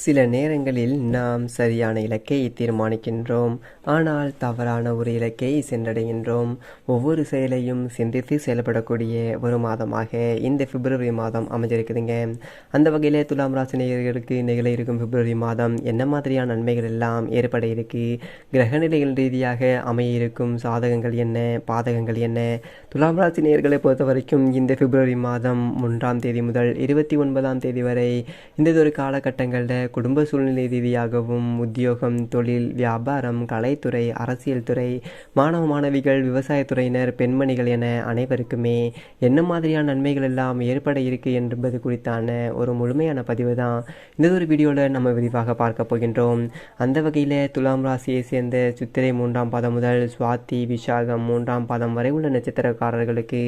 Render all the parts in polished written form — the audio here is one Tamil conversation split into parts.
சில நேரங்களில் நாம் சரியான இலக்கை தீர்மானிக்கின்றோம், ஆனால் தவறான ஒரு இலக்கை சென்றடைகின்றோம். ஒவ்வொரு செயலையும் சிந்தித்து செயல்படக்கூடிய ஒரு மாதமாக இந்த பிப்ரவரி மாதம் அமைஞ்சிருக்குதுங்க. அந்த வகையில் துலாம் ராசி நேயர்களுக்கு நிகழ இருக்கும் பிப்ரவரி மாதம் என்ன மாதிரியான நன்மைகள் எல்லாம் ஏற்பட இருக்கு, கிரகநிலைகள் ரீதியாக அமைய இருக்கும் சாதகங்கள் என்ன, பாதகங்கள் என்ன, துலாம் ராசி நேயர்களை பொறுத்த வரைக்கும் இந்த பிப்ரவரி மாதம் 1ஆம் தேதி முதல் 29ஆம் தேதி வரை இந்த ஒரு காலகட்டங்களில் குடும்ப சூழ்நிலை ரீதியாகவும் உத்தியோகம், தொழில், வியாபாரம், கலைத்துறை, அரசியல் துறை, மாணவ மாணவிகள், விவசாயத்துறையினர், பெண்மணிகள் என அனைவருக்குமே என்ன மாதிரியான நன்மைகள் எல்லாம் ஏற்பட இருக்கு என்பது குறித்தான ஒரு முழுமையான பதிவு தான் இந்த ஒரு வீடியோவில் நம்ம விரிவாக பார்க்க போகின்றோம். அந்த வகையில் துலாம் ராசியை சேர்ந்த சித்திரை 3ஆம் பாதம் முதல் சுவாதி, விசாகம் 3ஆம் பாதம் வரை உள்ள நட்சத்திரக்காரர்களுக்கு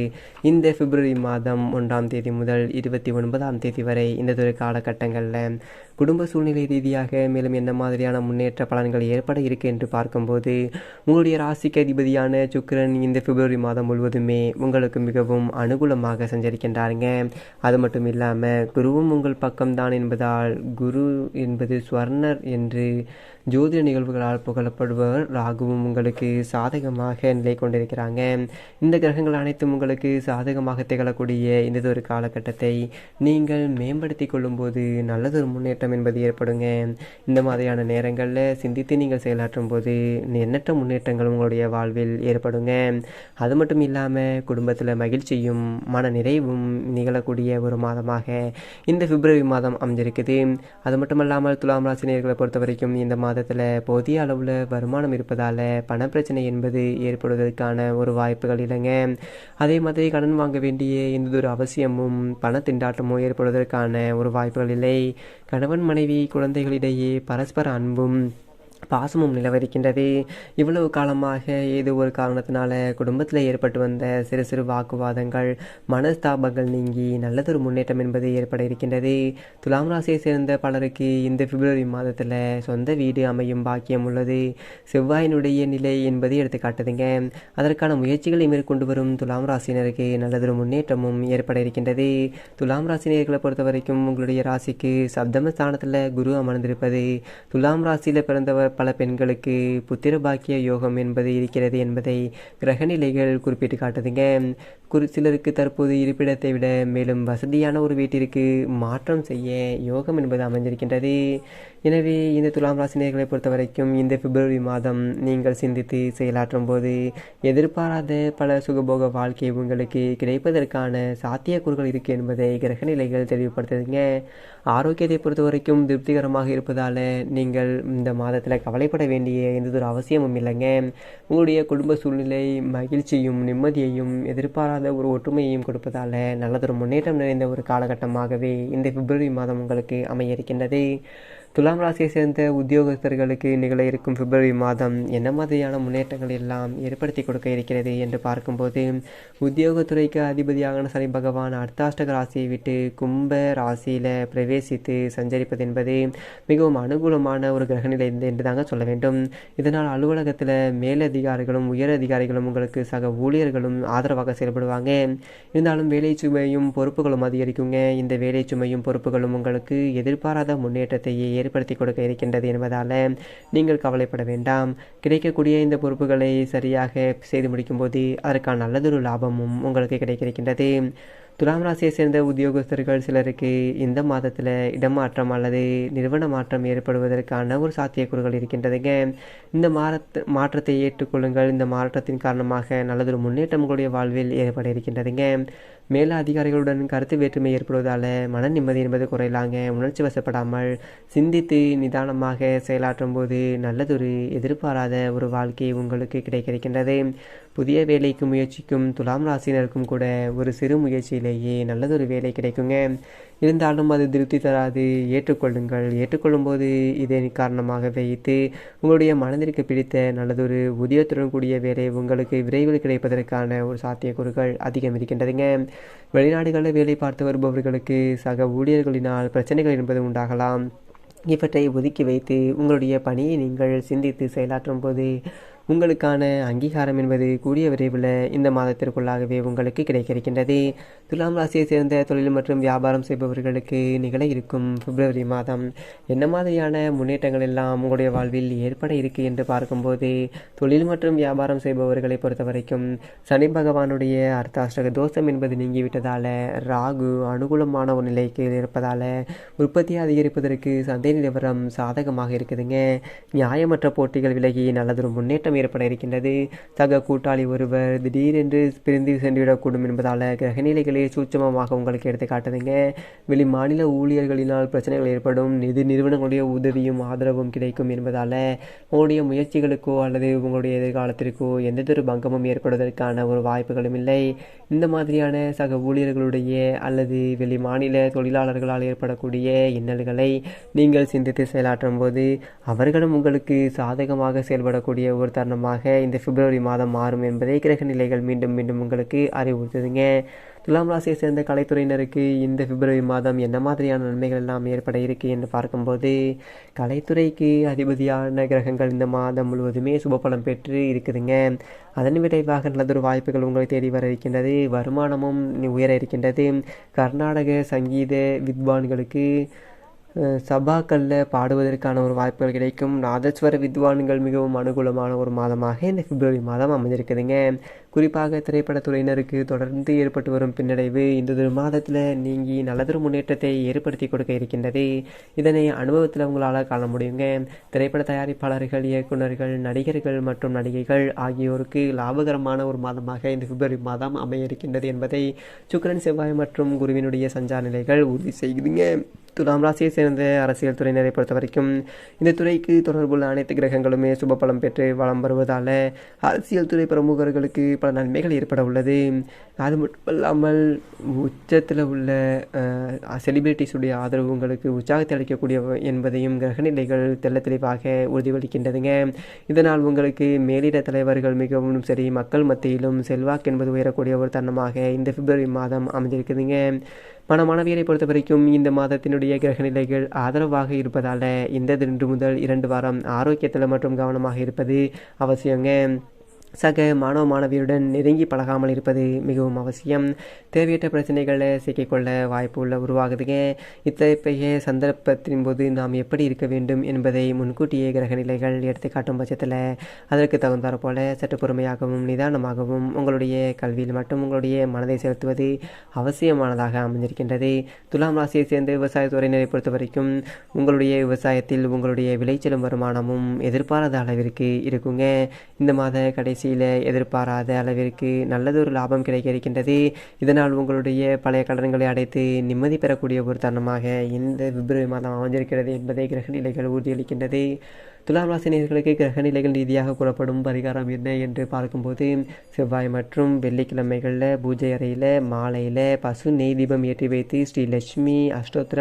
இந்த பிப்ரவரி மாதம் 1ஆம் தேதி முதல் 29ஆம் தேதி வரை இந்த ஒரு காலகட்டங்களில் குடும்ப சூழ்நிலை ரீதியாக மேலும் என்ன மாதிரியான முன்னேற்ற பலன்கள் ஏற்பட இருக்கு என்று பார்க்கும்போது, உங்களுடைய ராசிக்கு அதிபதியான சுக்கிரன் இந்த பிப்ரவரி மாதம் முழுவதுமே உங்களுக்கு மிகவும் அனுகூலமாக சஞ்சரிக்கின்றாருங்க. அது மட்டும் இல்லாமல் குருவும் உங்கள் பக்கம்தான் என்பதால், குரு என்பது ஸ்வர்ணர் என்று ஜோதிட நிகழ்வுகளால் புகழப்படுபவர் ராகுவும் உங்களுக்கு சாதகமாக நிலை கொண்டிருக்கிறாங்க. இந்த கிரகங்கள் அனைத்தும் உங்களுக்கு சாதகமாக திகழக்கூடிய இந்த ஒரு காலகட்டத்தை நீங்கள் மேம்படுத்தி கொள்ளும்போது நல்லதொரு முன்னேற்றம் என்பது ஏற்படுங்க. இந்த மாதிரியான நேரங்களில் சிந்தித்து நீங்கள் செயலாற்றும் போது எண்ணற்ற முன்னேற்றங்கள் உங்களுடைய வாழ்வில் ஏற்படுங்க. அது மட்டும் இல்லாமல் குடும்பத்தில் மகிழ்ச்சியும் மன நிறைவும் நிகழக்கூடிய ஒரு மாதமாக இந்த பிப்ரவரி மாதம் அமைஞ்சிருக்குது. அது மட்டுமல்லாமல் துலாம் ராசி நேயர்களை பொறுத்த வரைக்கும் இந்த மாதத்தில் போதிய அளவில் வருமானம் இருப்பதால் பணப்பிரச்சனை என்பது ஏற்படுவதற்கான ஒரு வாய்ப்புகள் இல்லைங்க. அதே மாதிரி கடன் வாங்க வேண்டிய எந்த ஒரு அவசியமும் பண திண்டாட்டமும் ஏற்படுவதற்கான ஒரு வாய்ப்புகள் இல்லை. கணவன் மனைவி குழந்தைகளிடையே பரஸ்பர அன்பும் பாசமும் நிலவரிக்கின்றது. இவ்வளவு காலமாக ஏதோ ஒரு காரணத்தினால குடும்பத்தில் ஏற்பட்டு வந்த சிறு சிறு வாக்குவாதங்கள், மனஸ்தாபங்கள் நீங்கி நல்லதொரு முன்னேற்றம் என்பது ஏற்பட இருக்கின்றது. துலாம் ராசியை சேர்ந்த பலருக்கு இந்த பிப்ரவரி மாதத்தில் சொந்த வீடு அமையும் பாக்கியம் உள்ளது. செவ்வாயினுடைய நிலை என்பதை எடுத்து காட்டுதுங்க. அதற்கான முயற்சிகளை மேற்கொண்டு வரும் துலாம் ராசினருக்கு நல்லதொரு முன்னேற்றமும் ஏற்பட இருக்கின்றது. துலாம் ராசினியர்களை பொறுத்த வரைக்கும் உங்களுடைய ராசிக்கு சப்தம ஸ்தானத்தில் குரு அமர்ந்திருப்பது துலாம் ராசியில் பிறந்தவர் பல பெண்களுக்கு புத்திர பாக்கிய யோகம் என்பது இருக்கிறது என்பதை கிரகநிலைகள் குறிப்பிட்டு காட்டுதுங்க. சிலருக்கு தற்போது இருப்பிடத்தை விட மேலும் வசதியான ஒரு வீட்டிற்கு மாற்றம் செய்ய யோகம் என்பது அமைஞ்சிருக்கின்றது. எனவே இந்த துலாம் ராசினியர்களை பொறுத்த வரைக்கும் இந்த பிப்ரவரி மாதம் நீங்கள் சிந்தித்து செயலாற்றும் போது எதிர்பாராத பல சுகபோக வாழ்க்கை உங்களுக்கு கிடைப்பதற்கான சாத்தியக்கூறுகள் இருக்கு என்பதை கிரகநிலைகள் தெளிவுபடுத்துதுங்க. ஆரோக்கியத்தை பொறுத்த வரைக்கும் திருப்திகரமாக இருப்பதால் நீங்கள் இந்த மாதத்தில் கவலைப்பட வேண்டிய எந்த ஒரு அவசியமும் இல்லைங்க. உங்களுடைய குடும்ப சூழ்நிலை மகிழ்ச்சியும் நிம்மதியையும் எதிர்பாராத ஒரு ஒற்றுமையையும் கொடுப்பதால் நல்லதொரு முன்னேற்றம் நிறைந்த ஒரு காலகட்டமாகவே இந்த பிப்ரவரி மாதம் உங்களுக்கு அமைய இருக்கின்றது. துலாம் ராசியை சேர்ந்த உத்தியோகஸ்தர்களுக்கு நிகழ இருக்கும் பிப்ரவரி மாதம் என்ன மாதிரியான முன்னேற்றங்கள் எல்லாம் ஏற்படுத்தி கொடுக்க இருக்கிறது என்று பார்க்கும்போது, உத்தியோகத்துறைக்கு அதிபதியான சனி பகவான் அர்த்தாஷ்டக ராசியை விட்டு கும்ப ராசியில் பிரவேசித்து சஞ்சரிப்பது என்பது மிகவும் அனுகூலமான ஒரு கிரகநிலை என்று தாங்க சொல்ல வேண்டும். இதனால் அலுவலகத்தில் மேலதிகாரிகளும் உயர் அதிகாரிகளும் உங்களுக்கு சக ஊழியர்களும் ஆதரவாக செயல்படுவாங்க. இருந்தாலும் வேலை சுமையும் பொறுப்புகளும் அதிகரிக்குங்க. இந்த வேலை சுமையும் பொறுப்புகளும் உங்களுக்கு எதிர்பாராத முன்னேற்றத்தையே ஏற்படுத்தி கொடுக்க இருக்கின்றது என்பதால் நீங்கள் கவலைப்பட வேண்டாம். கிடைக்கக்கூடிய இந்த பொறுப்புகளை சரியாக செய்து முடிக்கும் போது அதற்கான நல்லதொரு லாபமும் உங்களுக்கு கிடைக்க இருக்கின்றது. துலாம் ராசியை சேர்ந்த உத்தியோகஸ்தர்கள் சிலருக்கு இந்த மாதத்தில் இடமாற்றம் அல்லது நிறுவன மாற்றம் ஏற்படுவதற்கான ஒரு சாத்தியக்கூறுகள் இருக்கின்றதுங்க. இந்த மாற்றத்தை ஏற்றுக்கொள்ளுங்கள். இந்த மாற்றத்தின் காரணமாக நல்லதொரு முன்னேற்றம் உங்களுடைய வாழ்வில் ஏற்பட இருக்கின்றதுங்க. மேல அதிகாரிகளுடன் கருத்து வேற்றுமை ஏற்படுவதால் மன நிம்மதி என்பது குறையலாங்க. உணர்ச்சி வசப்படாமல் சிந்தித்து நிதானமாக செயலாற்றும் போது நல்லதொரு எதிர்பாராத ஒரு வாழ்க்கை உங்களுக்கு கிடைக்க இருக்கின்றது. புதிய வேலைக்கு முயற்சிக்கும் துலாம் ராசினருக்கும் கூட ஒரு சிறு முயற்சியிலேயே நல்லதொரு வேலை கிடைக்குங்க. இருந்தாலும் அது திருப்தி தராது. ஏற்றுக்கொள்ளுங்கள். ஏற்றுக்கொள்ளும் போது இதை காரணமாக வைத்து உங்களுடைய மனதிற்கு பிடித்த நல்லதொரு ஊதியத்துடன் கூடிய வேலை உங்களுக்கு விரைவில் கிடைப்பதற்கான ஒரு சாத்தியக்கூறுகள் அதிகம் இருக்கின்றதுங்க. வெளிநாடுகளில் வேலை பார்த்து வருபவர்களுக்கு சக ஊழியர்களினால் பிரச்சனைகள் என்பது உண்டாகலாம். இவற்றை ஒதுக்கி வைத்து உங்களுடைய பணியை நீங்கள் சிந்தித்து செயலாற்றும் போது உங்களுக்கான அங்கீகாரம் என்பது கூடிய விரைவில் இந்த மாதத்திற்குள்ளாகவே உங்களுக்கு கிடைக்க இருக்கின்றது. துலாம் ராசியை சேர்ந்த தொழில் மற்றும் வியாபாரம் செய்பவர்களுக்கு நிகழ இருக்கும் பிப்ரவரி மாதம் என்ன மாதிரியான முன்னேற்றங்கள் எல்லாம் உங்களுடைய வாழ்வில் ஏற்பட இருக்கு என்று பார்க்கும்போது, தொழில் மற்றும் வியாபாரம் செய்பவர்களை பொறுத்த வரைக்கும் சனி பகவானுடைய அர்த்தாஷ்டக தோஷம் என்பது நீங்கிவிட்டதால, ராகு அனுகூலமான ஒரு நிலைக்கு இருப்பதால உற்பத்தியை அதிகரிப்பதற்கு சந்தை நிலவரம் சாதகமாக இருக்குதுங்க. நியாயமற்ற போட்டிகள் விலகி நல்லதொரு முன்னேற்றம் ஏற்பட இருக்கின்றது. சக கூட்டாளி ஒருவர் திடீரென்று பிரிந்து சென்றுவிடக்கூடும் என்பதால் கிரகநிலைகளை சூட்சமமாக உங்களுக்கு எடுத்து காட்டுதுங்க. வெளி மாநில ஊழியர்களினால் பிரச்சனைகள் ஏற்படும். நிதி நிறுவனங்களுடைய உதவியும் ஆதரவும் கிடைக்கும் என்பதால் உங்களுடைய முயற்சிகளுக்கோ அல்லது உங்களுடைய எதிர்காலத்திற்கோ எந்ததொரு பங்கமும் ஏற்படுவதற்கான ஒரு வாய்ப்புகளும் இல்லை. இந்த மாதிரியான சக ஊழியர்களுடைய அல்லது வெளி மாநில தொழிலாளர்களால் ஏற்படக்கூடிய இன்னல்களை நீங்கள் சிந்தித்து செயலாற்றும் போது அவர்களும் உங்களுக்கு சாதகமாக செயல்படக்கூடிய ஒரு தருணமாக இந்த பிப்ரவரி மாதம் மாறும் என்பதை கிரக நிலைகள் மீண்டும் மீண்டும் உங்களுக்கு அறிவுறுத்துதுங்க. துலாம் ராசியை சேர்ந்த கலைத்துறையினருக்கு இந்த பிப்ரவரி மாதம் என்ன மாதிரியான நன்மைகள் எல்லாம் ஏற்பட இருக்கு என்று பார்க்கும்போது, கலைத்துறைக்கு அதிபதியான கிரகங்கள் இந்த மாதம் முழுவதுமே சுபபலம் பெற்று இருக்குதுங்க. அதன் விளைவாக நல்லதொரு வாய்ப்புகள் உங்களை தேடி வர இருக்கின்றது. வருமானமும் உயர இருக்கின்றது. கர்நாடக சங்கீத வித்வான்களுக்கு சபாக்களில் பாடுவதற்கான ஒரு வாய்ப்புகள் கிடைக்கும். நாதஸ்வர வித்வான்கள் மிகவும் அனுகூலமான ஒரு மாதமாக இந்த பிப்ரவரி மாதம் அமைஞ்சிருக்குதுங்க. குறிப்பாக திரைப்படத்துறையினருக்கு தொடர்ந்து ஏற்பட்டு வரும் பின்னடைவு இந்த மாதத்தில் நீங்கி நல்லதொரு முன்னேற்றத்தை ஏற்படுத்தி கொடுக்க இருக்கின்றது. இதனை அனுபவத்தில் உங்களால் காண முடியுங்க. திரைப்பட தயாரிப்பாளர்கள், இயக்குநர்கள், நடிகர்கள் மற்றும் நடிகைகள் ஆகியோருக்கு லாபகரமான ஒரு மாதமாக இந்த பிப்ரவரி மாதம் அமைய இருக்கின்றது என்பதை சுக்கிரன், செவ்வாய் மற்றும் குருவினுடைய சஞ்சார நிலைகள் உறுதி செய்யுதுங்க. துலாம் ராசியை சேர்ந்த அரசியல் துறையினரை பொறுத்த வரைக்கும் இந்த துறைக்கு தொடர்புள்ள அனைத்து கிரகங்களுமே சுபபலம் பெற்று வளம் வருவதால் அரசியல் துறை பிரமுகர்களுக்கு பல நன்மைகள் ஏற்பட உள்ளது. அது மட்டுமல்லாமல் உச்சத்தில் உள்ள செலிபிரிட்டிஸுடைய ஆதரவு உங்களுக்கு உற்சாகத்தை அளிக்கக்கூடிய என்பதையும் கிரகநிலைகள் தெள்ள தெளிவாக உறுதியளிக்கின்றதுங்க. இதனால் உங்களுக்கு மேலிட தலைவர்கள் மிகவும் சரி, மக்கள் மத்தியிலும் செல்வாக்கு என்பது உயரக்கூடிய ஒரு தருணமாக இந்த பிப்ரவரி மாதம் அமைந்திருக்குதுங்க. மணமானவியரை பொறுத்த வரைக்கும் இந்த மாதத்தினுடைய கிரகநிலைகள் ஆதரவாக இருப்பதால் இந்த 2 முதல் 2 வாரம் ஆரோக்கியத்தில் மற்றும் கவனமாக இருப்பது அவசியங்க. சக மாணவியருடன் நெருங்கி பழகாமல் இருப்பது மிகவும் அவசியம். தேவையற்ற பிரச்சனைகளை சிக்கிக்கொள்ள வாய்ப்பு உருவாகுதுங்க. இத்தகைய சந்தர்ப்பத்தின் போது நாம் எப்படி இருக்க வேண்டும் என்பதை முன்கூட்டியே கிரகநிலைகள் எடுத்து காட்டும் பட்சத்தில் அதற்கு தகுந்தாற் போல சற்று பொறுமையாகவும் நிதானமாகவும் உங்களுடைய கல்வியில் மட்டும் உங்களுடைய மனதை செலுத்துவது அவசியமானதாக அமைந்திருக்கின்றது. துலாம் ராசியை சேர்ந்த விவசாயத்துறையினரை பொறுத்த வரைக்கும் உங்களுடைய விவசாயத்தில் உங்களுடைய விளைச்சலும் வருமானமும் எதிர்பாராத அளவிற்கு இருக்குங்க. இந்த மாத கடைசி எதிர்பாராத அளவிற்கு நல்லதொரு லாபம் கிடைக்க இருக்கின்றது. இதனால் உங்களுடைய பழைய கடன்களை அடைத்து நிம்மதி பெறக்கூடிய ஒரு தருணமாக இந்த பிப்ரவரி மாதம் அமைஞ்சிருக்கிறது என்பதை கிரகநிலைகள் உறுதியளிக்கின்றது. துலாம் ராசினியர்களுக்கு கிரகநிலைகள் ரீதியாக கூறப்படும் பரிகாரம் என்ன என்று பார்க்கும்போது, செவ்வாய் மற்றும் வெள்ளிக்கிழமைகளில் பூஜை அறையில் மாலையில் பசு நெய் தீபம் ஏற்றி வைத்து ஸ்ரீ லட்சுமி அஷ்டோத்திர